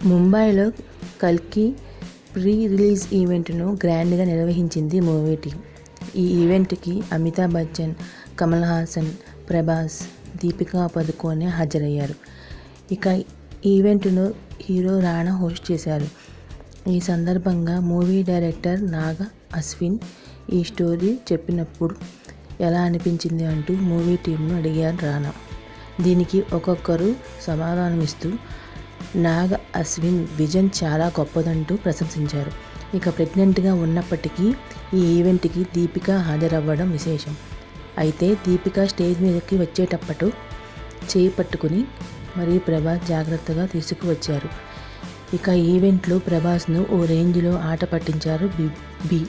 ముంబైలో కల్కి pre release ఈవెంట్ను గ్రాండ్గా నిర్వహించింది మూవీ టీం. ఈ ఈవెంట్కి అమితాబ్ బచ్చన్, కమల్ హాసన్, ప్రభాస్, దీపికా పదుకొనె హాజరయ్యారు. ఇక ఈవెంట్ను హీరో రానా హోస్ట్ చేశారు. ఈ సందర్భంగా మూవీ డైరెక్టర్ నాగ అశ్విన్ ఈ స్టోరీ చెప్పినప్పుడు ఎలా అనిపించింది అంటూ మూవీ టీంను అడిగారు రానా. దీనికి ఒక్కొక్కరు సమాధానమిస్తూ నాగ అశ్విన్ విజన్ చాలా గొప్పదంటూ ప్రశంసించారు. ఇక ప్రెగ్నెంట్గా ఉన్నప్పటికీ ఈ ఈవెంట్కి దీపిక హాజరవ్వడం విశేషం. అయితే దీపిక స్టేజ్ మీదకి వచ్చేటప్పుడు చేయి పట్టుకుని మరీ ప్రభాస్ జాగ్రత్తగా తీసుకువచ్చారు. ఇక ఈవెంట్లో ప్రభాస్ను ఓ రేంజ్లో ఆట పట్టించారు బి.